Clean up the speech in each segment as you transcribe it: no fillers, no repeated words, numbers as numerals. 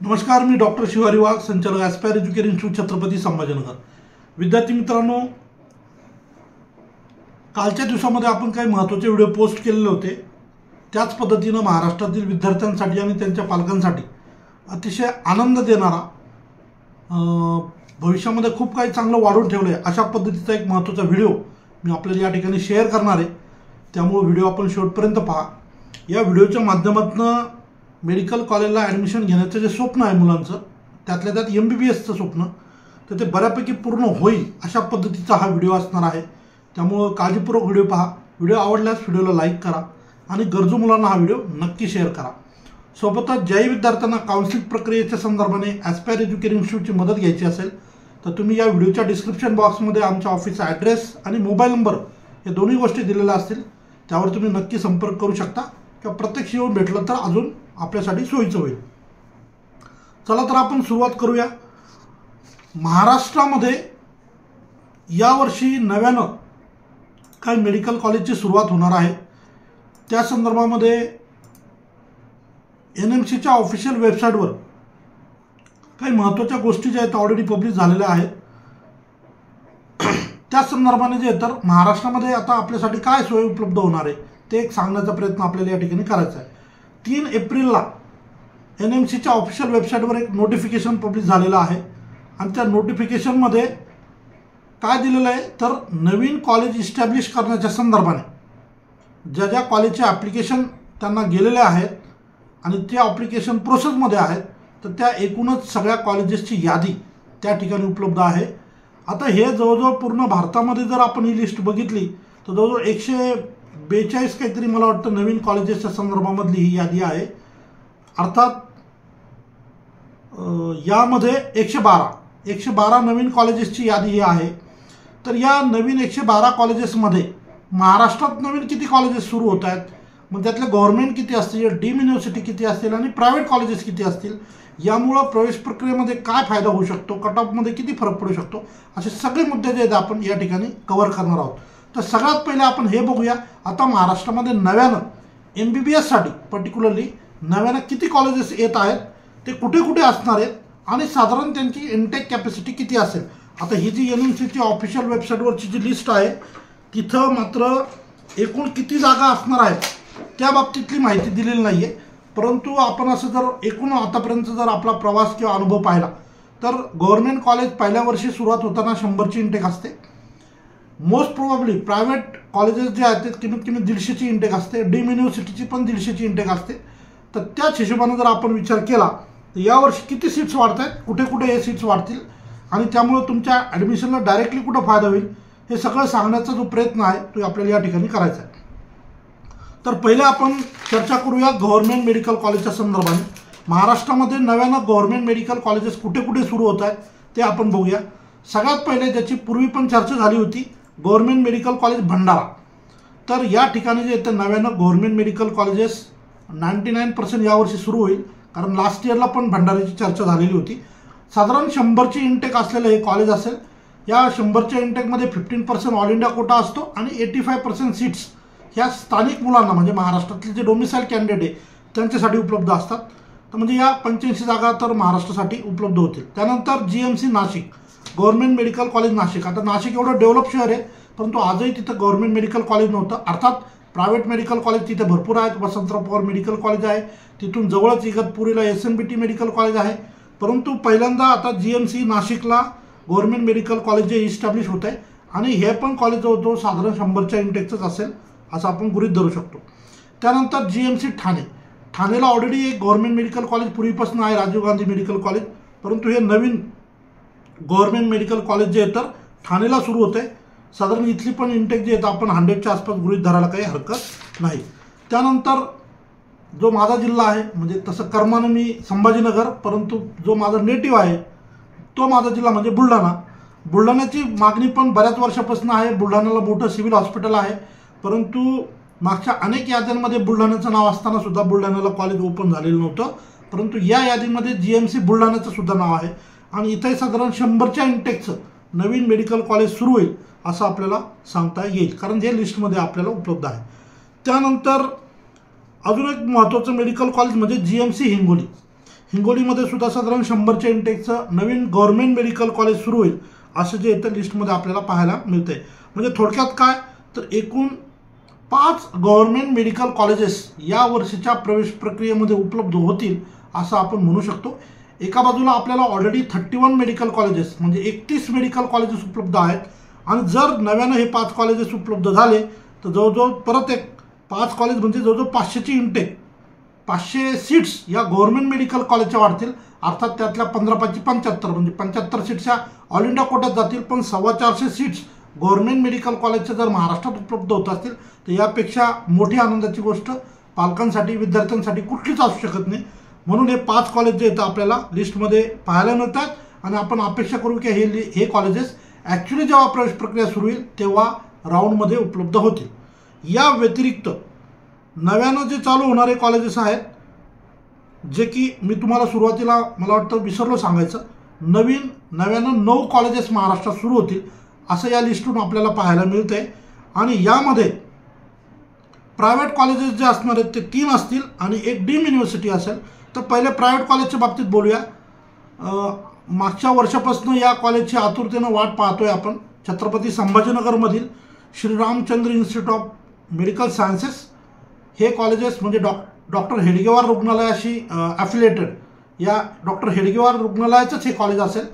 नमस्कार, मी डॉक्टर शिवारी वाघ, संचालक aspire education institute, Chhatrapati Sambhajinagar. विद्यार्थी मित्रांनो, कालच्या दिवसामध्ये आपण काही महत्त्वाचे व्हिडिओ पोस्ट केलेले होते. त्याच पद्धतीनं महाराष्ट्रातील विद्यार्थ्यांसाठी आणि त्यांच्या पालकांसाठी अतिशय आनंद देणारा, भविष्यामध्ये खूप काही चांगलं वाढवून ठेवलं आहे अशा पद्धतीचा एक महत्त्वाचा व्हिडिओ मी आपल्याला या ठिकाणी शेअर करणार आहे. त्यामुळे व्हिडिओ आपण शेवटपर्यंत पहा. या व्हिडिओच्या माध्यमातून मेडिकल कॉलेजला ॲडमिशन घेण्याचं जे स्वप्न आहे मुलांचं, त्यातल्या त्यात MBBSचं स्वप्न, तर ते बऱ्यापैकी पूर्ण होईल अशा पद्धतीचा हा व्हिडिओ असणार आहे. त्यामुळं काळजीपूर्वक व्हिडिओ पहा. व्हिडिओ आवडल्यास व्हिडिओला लाईक करा आणि गरजू मुलांना हा व्हिडिओ नक्की शेअर करा. सोबतच ज्याही विद्यार्थ्यांना काउन्सिलिंग प्रक्रियेच्या संदर्भाने ॲस्पायर एज्युकेशन इन्स्टिट्यूटची मदत घ्यायची असेल तर तुम्ही या व्हिडिओच्या डिस्क्रिप्शन बॉक्समध्ये आमच्या ऑफिसचा ॲड्रेस आणि मोबाईल नंबर या दोन्ही गोष्टी दिलेल्या असतील. त्यावर तुम्ही नक्की संपर्क करू शकता किंवा प्रत्यक्ष येऊन भेटलं तर अजून आपल्यासाठी सोयीचं होईल. चला तर आपण सुरुवात करूया. महाराष्ट्रामध्ये यावर्षी नव्यानं काही मेडिकल कॉलेजची सुरुवात होणार आहे. त्या संदर्भामध्ये NMCच्या ऑफिशियल वेबसाईटवर काही महत्त्वाच्या गोष्टी ज्या आहेत ऑलरेडी पब्लिश झालेल्या आहेत. त्या संदर्भाने जे तर महाराष्ट्रामध्ये आता आपल्यासाठी काय सोय उपलब्ध होणार आहे ते एक सांगण्याचा प्रयत्न आपल्याला या ठिकाणी करायचा आहे. 3 एप्रिलला NMCच्या ऑफिशियल वेबसाईटवर एक नोटिफिकेशन पब्लिश झालेलं आहे आणि त्या नोटिफिकेशनमध्ये काय दिलेलं आहे तर नवीन कॉलेज इस्टॅब्लिश करण्याच्या संदर्भाने ज्या ज्या कॉलेजचे ॲप्लिकेशन त्यांना गेलेले आहेत आणि ते ॲप्लिकेशन प्रोसेसमध्ये आहेत तर त्या एकूणच सगळ्या कॉलेजेसची यादी त्या ठिकाणी उपलब्ध आहे. आता हे जवळजवळ पूर्ण भारतामध्ये जर आपण ही लिस्ट बघितली तर जवळजवळ 142 काहीतरी मला वाटतं नवीन कॉलेजेसच्या संदर्भामधली ही यादी आहे. अर्थात यामध्ये 112 नवीन कॉलेजेसची यादी ही आहे. तर या नवीन 112 कॉलेजेसमध्ये महाराष्ट्रात नवीन किती कॉलेजेस सुरू होत आहेत, मग त्यातले गव्हर्नमेंट किती असतील, डीम युनिव्हर्सिटी किती असतील आणि प्रायव्हेट कॉलेजेस किती असतील, यामुळं प्रवेश प्रक्रियेमध्ये काय फायदा होऊ शकतो, कट ऑफमध्ये किती फरक पडू शकतो, असे सगळे मुद्दे जे आहेत आपण या ठिकाणी कव्हर करणार आहोत. तर सगळ्यात पहिले आपण हे बघूया, आता महाराष्ट्रामध्ये नव्यानं MBBSसाठी पर्टिक्युलरली नव्यानं किती कॉलेजेस येत आहेत, ते कुठे कुठे असणार आहेत आणि साधारण त्यांची इनटेक कॅपॅसिटी किती असेल. आता ही जी NMCची ऑफिशियल वेबसाईटवरची जी लिस्ट आहे तिथं मात्र एकूण किती जागा असणार आहेत त्या बाबतीतली माहिती दिलेली नाही आहे. परंतु आपण असं जर एकूण आतापर्यंत जर आपला प्रवास किंवा अनुभव पाहिला तर गव्हर्नमेंट कॉलेज पहिल्या वर्षी सुरुवात होताना 100ची इंटेक असते. मोस्ट प्रोबॅबली प्रायव्हेट कॉलेजेस जे आहेत ते कमीत कमी 150ची इंटेक असते. डीम युनिव्हर्सिटीची पण 150ची इंटेक असते. तर त्याच हिशोबानं जर आपण विचार केला तर यावर्षी किती सीट्स वाढत आहेत, कुठे कुठे हे सीट्स वाढतील आणि त्यामुळे तुमच्या ॲडमिशनला डायरेक्टली कुठं फायदा होईल हे सगळं सांगण्याचा जो प्रयत्न आहे तो आपल्याला या ठिकाणी करायचा आहे. तर पहिले आपण चर्चा करूया गव्हर्नमेंट मेडिकल कॉलेजच्या संदर्भाने. महाराष्ट्रामध्ये नव्यानं गव्हर्नमेंट मेडिकल कॉलेजेस कुठे कुठे सुरू होत आहेत ते आपण बघूया. सगळ्यात पहिले ज्याची पूर्वी पण चर्चा झाली होती, गव्हर्नमेंट मेडिकल कॉलेज भंडारा. तर या ठिकाणी जे येतं नव्यानं गव्हर्नमेंट मेडिकल कॉलेजेस 99% यावर्षी सुरू होईल, कारण लास्ट इयरला पण भंडाऱ्याची चर्चा झालेली होती. साधारण 100ची इंटेक असलेलं हे कॉलेज असेल. या 100च्या इंटेकमध्ये 15% ऑल इंडिया कोटा असतो आणि 85% सीट्स ह्या स्थानिक मुलांना म्हणजे महाराष्ट्रातले जे डोमिसाईल कॅन्डिडेट आहे त्यांच्यासाठी उपलब्ध असतात. तर म्हणजे या 85 जागा तर महाराष्ट्रासाठी उपलब्ध होतील. त्यानंतर GMC Nashik, government medical college Nashik. आता नाशिक एवढं डेव्हलप शहर आहे परंतु आजही तिथं गव्हर्नमेंट मेडिकल कॉलेज नव्हतं. अर्थात प्रायव्हेट मेडिकल कॉलेज तिथे भरपूर आहेत. वसंतराव पवार मेडिकल कॉलेज आहे, तिथून जवळच इगतपुरीला SNBT मेडिकल कॉलेज आहे. परंतु पहिल्यांदा आता GMC नाशिकला गव्हर्नमेंट मेडिकल कॉलेज जे इस्टॅब्लिश होत आहे आणि हे पण कॉलेज जवळजवळ साधारण 100च्या इंटेकचंच असेल असं आपण गृहीत धरू शकतो. त्यानंतर GMC ठाणे. ठाणेला ऑलरेडी एक गव्हर्नमेंट मेडिकल कॉलेज पूर्वीपासून आहे, राजीव गांधी मेडिकल कॉलेज. परंतु हे नवीन गव्हर्नमेंट मेडिकल कॉलेज जे आहे तर ठाणेला सुरू होते. साधारण इथली पण इंटेक जे येतं आपण 100च्या आसपास गृहीत धरायला काही हरकत नाही. त्यानंतर जो माझा जिल्हा आहे, म्हणजे तसं कर्मानं मी संभाजीनगर, परंतु जो माझा नेटिव्ह आहे तो माझा जिल्हा म्हणजे बुलढाणा. बुलढाण्याची मागणी पण बऱ्याच वर्षापासून आहे. बुलढाण्याला मोठं सिव्हिल हॉस्पिटल आहे, परंतु मागच्या अनेक याद्यांमध्ये बुलढाण्याचं नाव असताना सुद्धा बुलढाण्याला कॉलेज ओपन झालेलं नव्हतं. परंतु या यादीमध्ये GMC बुलढाण्याचं सुद्धा नाव आहे आणि इथे साधारण 100च्या इंटेकचं नवीन मेडिकल कॉलेज सुरू होईल असं आपल्याला सांगता येईल, कारण हे लिस्टमध्ये आपल्याला उपलब्ध आहे. त्यानंतर अजून एक महत्त्वाचं मेडिकल कॉलेज म्हणजे GMC हिंगोली. हिंगोलीमध्ये सुद्धा साधारण 100च्या इंटेकचं नवीन गव्हर्नमेंट मेडिकल कॉलेज सुरू होईल असं जे इथं लिस्टमध्ये आपल्याला पाहायला मिळतंय. म्हणजे थोडक्यात काय तर एकूण 5 गव्हर्नमेंट मेडिकल कॉलेजेस या वर्षीच्या प्रवेश प्रक्रियेमध्ये उपलब्ध होतील असं आपण म्हणू शकतो. एका बाजूला आपल्याला ऑलरेडी 31 मेडिकल कॉलेजेस म्हणजे 31 मेडिकल कॉलेजेस उपलब्ध आहेत आणि जर नव्यानं हे 5 कॉलेजेस उपलब्ध झाले तर जवळजवळ परत एक 5 कॉलेज म्हणजे जवळजवळ 500ची इंटेक 500 सीट्स या गव्हर्नमेंट मेडिकल कॉलेजच्या वाढतील. अर्थात त्यातल्या 15×75 म्हणजे 75 सीट्सच्या ऑल इंडिया कोट्यात जातील. पण 425 सीट्स गव्हर्नमेंट मेडिकल कॉलेजच्या जर महाराष्ट्रात उपलब्ध होत असतील तर यापेक्षा मोठी आनंदाची गोष्ट पालकांसाठी विद्यार्थ्यांसाठी कुठलीच असू शकत नाही. म्हणून हे 5 कॉलेज जे आहेत आपल्याला लिस्टमध्ये पाहायला मिळतात आणि आपण अपेक्षा करू की हे कॉलेजेस ॲक्च्युली जेव्हा प्रवेश प्रक्रिया सुरू होईल तेव्हा राऊंडमध्ये उपलब्ध होतील. या व्यतिरिक्त नव्यानं जे चालू होणारे कॉलेजेस आहेत जे की मी तुम्हाला सुरुवातीला मला वाटतं विसरलो सांगायचं, नव्यानं 9 कॉलेजेस महाराष्ट्रात सुरू होतील असं या लिस्टून आपल्याला पाहायला मिळतं आहे. आणि यामध्ये प्रायव्हेट कॉलेजेस जे असणार आहेत ते 3 असतील आणि एक डीम युनिव्हर्सिटी असेल. तर पहिले प्रायव्हेट कॉलेजच्या बाबतीत बोलूया. मागच्या वर्षापासून या कॉलेजची आतुरतेनं वाट पाहतोय आपण. छत्रपती संभाजीनगरमधील Shriramchandra institute of medical sciences हे कॉलेजेस म्हणजे डॉक्टर हेडगेवार रुग्णालयाशी ॲफिलिएटेड या डॉक्टर हेडगेवार रुग्णालयाचंच हे कॉलेज असेल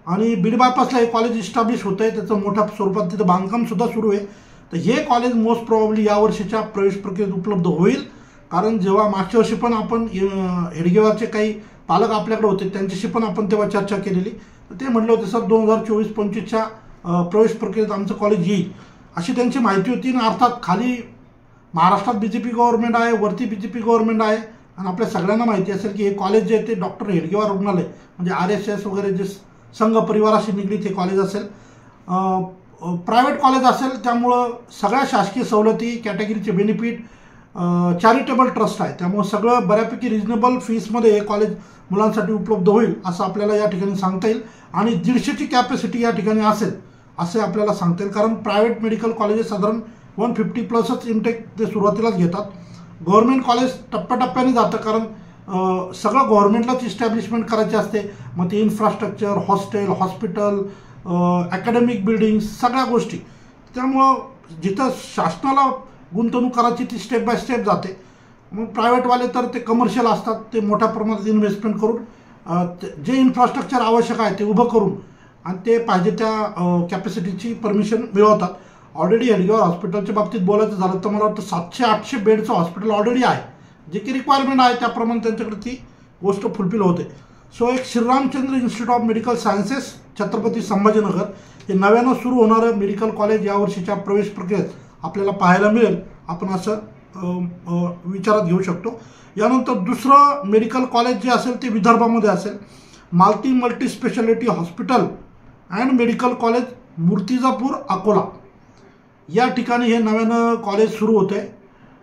आणि बीड बायपासला हे कॉलेज इस्टॅब्लिश होतं आहे. त्याचं मोठ्या स्वरूपात तिथं बांधकामसुद्धा सुरू आहे. तर हे कॉलेज मोस्ट प्रॉब्ली यावर्षीच्या प्रवेश प्रक्रियेत उपलब्ध होईल. कारण जेव्हा मागच्या वर्षी पण आपण हेडगेवारचे काही पालक आपल्याकडे होते त्यांच्याशी पण आपण तेव्हा चर्चा केलेली. तर ते म्हटलं होते सर 2024-25च्या प्रवेश प्रक्रियेत आमचं कॉलेज येईल अशी त्यांची माहिती होती. आणि अर्थात खाली महाराष्ट्रात BJP गव्हर्नमेंट आहे, वरती BJP गव्हर्नमेंट आहे आणि आपल्या सगळ्यांना माहिती असेल की हे कॉलेज जे आहे ते डॉक्टर हेडगेवार रुग्णालय म्हणजे RSS वगैरे जे संघ परिवाराशी निगडीत हे कॉलेज असेल. प्रायव्हेट कॉलेज असेल त्यामुळं सगळ्या शासकीय सवलती कॅटेगरीचे बेनिफिट चॅरिटेबल ट्रस्ट आहे त्यामुळे सगळं बऱ्यापैकी रिजनेबल फीसमध्ये हे कॉलेज मुलांसाठी उपलब्ध होईल असं आपल्याला या ठिकाणी सांगता येईल. आणि 150ची कॅपॅसिटी या ठिकाणी असेल असे आपल्याला सांगता येईल. कारण प्रायव्हेट मेडिकल कॉलेजेस साधारण 150+ इंटेक ते सुरुवातीलाच घेतात. गव्हर्नमेंट कॉलेज टप्प्याटप्प्याने जातं कारण सगळं गव्हर्नमेंटलाच इस्टॅब्लिशमेंट करायची असते. मग ते infrastructure, hostel, hospital, academic buildings सगळ्या गोष्टी. त्यामुळं जिथं शासनाला गुंतवणूक करायची ती स्टेप बाय स्टेप जाते. मग प्रायव्हेटवाले तर ते कमर्शियल असतात, ते मोठ्या प्रमाणात इन्व्हेस्टमेंट करून जे इन्फ्रास्ट्रक्चर आवश्यक आहे ते उभं करून आणि ते पाहिजे त्या कॅपॅसिटीची परमिशन मिळवतात. ऑलरेडी हेडगेवार हॉस्पिटलच्या बाबतीत बोलायचं झालं तर मला वाटतं 700-800 बेडचं हॉस्पिटल ऑलरेडी आहे. जे की रिक्वायरमेंट आहे त्याप्रमाणे त्यांच्याकडे ती गोष्ट फुलफिल होते. सो एक Shriramchandra institute of medical sciences Chhatrapati Sambhajinagar हे नव्यानं सुरू होणारं मेडिकल कॉलेज यावर्षीच्या प्रवेश प्रक्रियेत आपल्याला पाहायला मिळेल आपण असं विचारात घेऊ शकतो. यानंतर दुसरं मेडिकल कॉलेज जे असेल ते विदर्भामध्ये असेल. Multi speciality hospital and medical college Murtijapur Akola या ठिकाणी हे नव्यानं कॉलेज सुरू होतं आहे.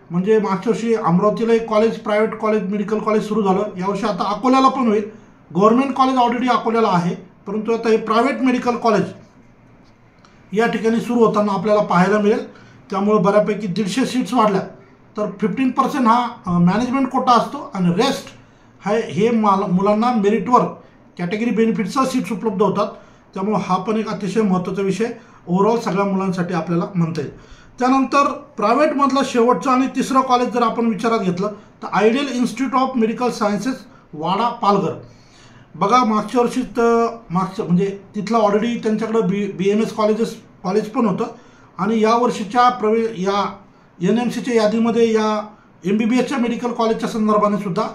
म्हणजे मागच्या वर्षी अमरावतीला एक college private college medical college सुरू झालं. यावर्षी आता अकोल्याला पण होईल. गव्हर्नमेंट कॉलेज ऑलरेडी अकोल्याला आहे परंतु आता हे प्रायव्हेट मेडिकल कॉलेज या ठिकाणी सुरू होताना आपल्याला पाहायला मिळेल. त्यामुळे बऱ्यापैकी 150 सीट्स वाढल्या तर 15% हा मॅनेजमेंट कोटा असतो आणि रेस्ट हे मुलांना मेरिटवर कॅटेगरी बेनिफिटचा सीट्स उपलब्ध होतात. त्यामुळे हा पण एक अतिशय महत्त्वाचा विषय ओव्हरऑल सगळ्या मुलांसाठी आपल्याला म्हणता येईल. त्यानंतर प्रायव्हेटमधलं शेवटचं आणि तिसरं कॉलेज जर आपण विचारात घेतलं तर ideal institute of medical sciences Wada Palghar. बघा मागच्या वर्षी म्हणजे तिथलं ऑलरेडी त्यांच्याकडं BMS कॉलेज पण होतं आणि यावर्षीच्या या NMCच्या यादीमध्ये या MBBSच्या मेडिकल कॉलेजच्या संदर्भाने सुद्धा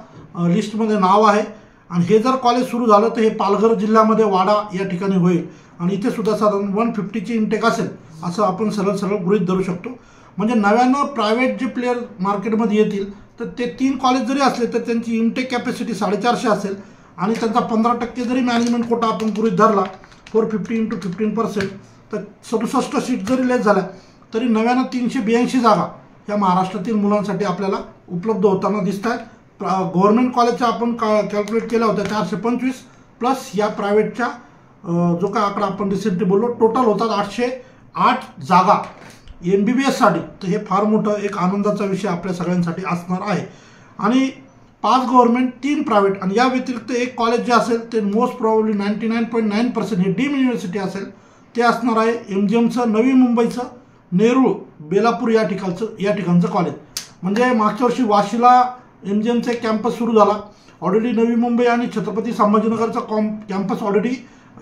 लिस्टमध्ये नाव आहे. आणि हे जर कॉलेज सुरू झालं तर हे पालघर जिल्ह्यामध्ये वाडा या ठिकाणी होईल आणि इथे सुद्धा साधारण 150ची इंटेक असेल असं आपण सरळ गृहीत धरू शकतो. म्हणजे नव्यानं प्रायव्हेट जे प्लेयर मार्केटमध्ये येतील तर ते 3 कॉलेज जरी असले तर त्यांची इंटेक कॅपॅसिटी 450 असेल आणि त्यांचा 15% जरी मॅनेजमेंट कोटा आपण गृहीत धरला 450 × 15% तर 67 सीट जरी लेस झाल्या तरी नव्यानं 382 जागा या महाराष्ट्रातील मुलांसाठी आपल्याला उपलब्ध होताना दिसत आहेत. गव्हर्नमेंट कॉलेजच्या आपण कॅल्क्युलेट केल्या होत्या 425 प्लस या प्रायव्हेटच्या जो काय आकडा आपण रिसेंटली बोललो टोटल होतात 808 जागा MBBSसाठी. तर हे फार मोठं एक आनंदाचा विषय आपल्या सगळ्यांसाठी असणार आहे. आणि 5 गव्हर्नमेंट 3 प्रायव्हेट आणि या व्यतिरिक्त एक कॉलेज जे असेल ते मोस्ट प्रॉब्ली 99.9% हे डीम युनिव्हर्सिटी असेल ते असणार आहे MGMचं नवी मुंबईचं नेरूळ बेलापूर या ठिकाणचं कॉलेज. म्हणजे मागच्या वर्षी वाशीला MGMचा एक कॅम्पस सुरू झाला. ऑलरेडी नवी मुंबई आणि छत्रपती संभाजीनगरचा कॅम्पस ऑलरेडी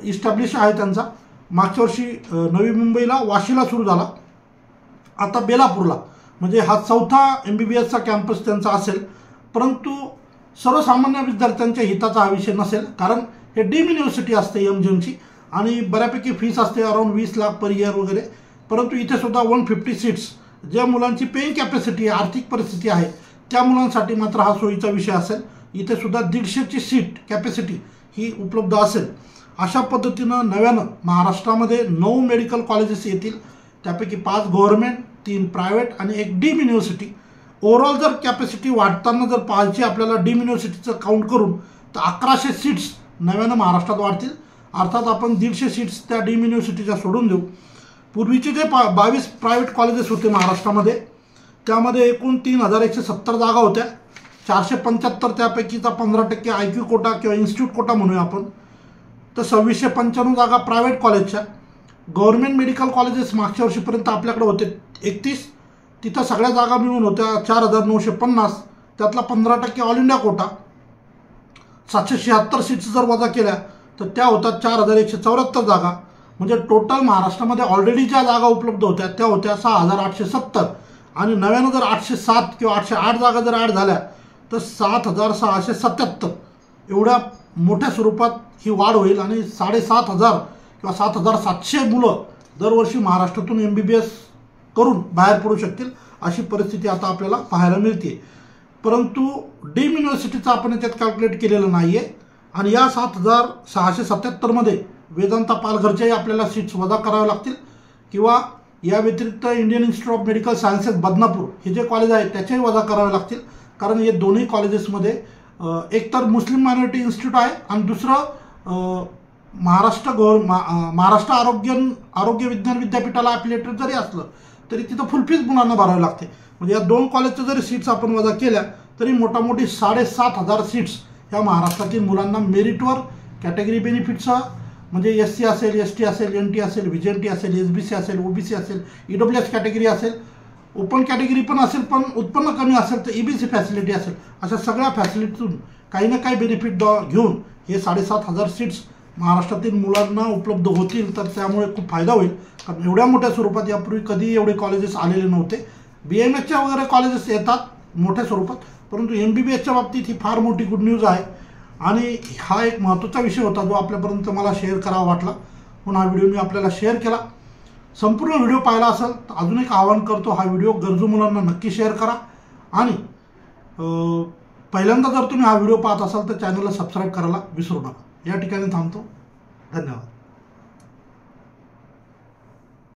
इस्टॅब्लिश आहे त्यांचा. मागच्या वर्षी नवी मुंबईला वाशीला सुरू झाला, आता बेलापूरला, म्हणजे हा 4था MBBSचा कॅम्पस त्यांचा असेल. परंतु सर्वसामान्य विद्यार्थ्यांच्या हिताचा हा विषय नसेल, कारण हे डीम युनिव्हर्सिटी असते MGMची आणि बऱ्यापैकी फीस असते अराउंड 20 लाख पर इयर वगैरे. परंतु इथे सुद्धा 150 सीट्स ज्या मुलांची पेइंग कॅपॅसिटी आहे, आर्थिक परिस्थिती आहे, त्या मुलांसाठी मात्र हा सोयीचा विषय असेल. इथे सुद्धा 150ची सीट कॅपॅसिटी ही उपलब्ध असेल. अशा पद्धतीनं नव्यानं महाराष्ट्रामध्ये 9 मेडिकल कॉलेजेस येतील, त्यापैकी 5 गव्हर्नमेंट, 3 प्रायव्हेट आणि एक डीम युनिव्हर्सिटी. ओव्हरऑल जर कॅपॅसिटी वाढताना जर पाहायची आपल्याला डीम युनिव्हर्सिटीचं काउंट करून तर 1100 सीट्स नव्यानं महाराष्ट्रात वाढतील. अर्थात आपण 150 सीट्स त्या डीम युनिव्हर्सिटीच्या सोडून देऊ. पूर्वीचे जे 22 प्रायव्हेट कॉलेजेस होते महाराष्ट्रामध्ये त्यामध्ये एकूण 3170 जागा होत्या. 475 त्यापैकीचा 15% IQ कोटा किंवा इन्स्टिट्यूट कोटा म्हणूया आपण, तर 2695 जागा प्रायव्हेट कॉलेजच्या. गव्हर्नमेंट मेडिकल कॉलेजेस मागच्या वर्षीपर्यंत आपल्याकडे होते 31, तिथं सगळ्या जागा मिळून होत्या 4950, त्यातला 15% ऑल इंडिया कोटा. 776 सीट्स जर वजा केल्या तर त्या होतात 4174 जागा. म्हणजे टोटल महाराष्ट्रामध्ये ऑलरेडी ज्या जागा उपलब्ध होत्या त्या होत्या 6870 आणि नव्यानं जर 807 किंवा 808 जागा जर ॲड झाल्या तर 7677 एवढ्या मोठ्या स्वरूपात ही वाढ होईल आणि 7500 किंवा 7700 मुलं दरवर्षी महाराष्ट्रातून MBBS करून बाहेर पडू शकतील अशी परिस्थिती आता आपल्याला पाहायला मिळते. परंतु डीम युनिव्हर्सिटीचं आपण याच्यात कॅल्क्युलेट केलेलं नाही आहे आणि या 7677मध्ये वेदांता पालघरच्याही आपल्याला सीट्स वजा कराव्या लागतील किंवा या व्यतिरिक्त Indian institute of medical sciences Badnapur हे जे कॉलेज आहे त्याच्याही वजा करावे लागतील. कारण हे दोन्ही कॉलेजेसमध्ये एकतर मुस्लिम मायनॉरिटी इन्स्टिट्यूट आहे आणि दुसरं महाराष्ट्र आरोग्य विज्ञान विद्यापीठाला ॲफिलिएटेड जरी असलं तरी तिथं फुल फीस मुलांना भरावी लागते. म्हणजे या 2 कॉलेजच्या जरी सीट्स आपण वजा केल्या तरी मोठामोठी 7500 सीट्स ह्या महाराष्ट्रातील मुलांना मेरिटवर कॅटेगरी बेनिफिटसह म्हणजे SC असेल, ST असेल, NT असेल, VJNT असेल, SBC असेल, OBC असेल, EWS कॅटेगरी असेल, ओपन कॅटेगरी पण असेल पण उत्पन्न कमी असेल तर EBC फॅसिलिटी असेल, अशा सगळ्या फॅसिलिटीतून काही ना काही बेनिफिट घेऊन हे 7500 सीट्स महाराष्ट्रातील मुलांना उपलब्ध होतील. तर त्यामुळे खूप फायदा होईल. कारण एवढ्या मोठ्या स्वरूपात यापूर्वी कधीही एवढे कॉलेजेस आलेले नव्हते. BMSच्या वगैरे कॉलेजेस येतात मोठ्या स्वरूपात, परंतु MBBSच्या बाबतीत ही फार मोठी गुड न्यूज आहे आणि हा एक महत्त्वाचा विषय होता जो आपल्यापर्यंत मला शेअर करावा वाटला म्हणून हा व्हिडिओ मी आपल्याला शेअर केला. संपूर्ण व्हिडिओ पाहिला असेल तर अजून एक आवाहन करतो, हा व्हिडिओ गरजू मुलांना नक्की शेअर करा आणि पहिल्यांदा जर तुम्ही हा व्हिडिओ पाहत असाल तर चॅनलला सबस्क्राईब करायला विसरू नका. या ठिकाणी थांबतो. धन्यवाद.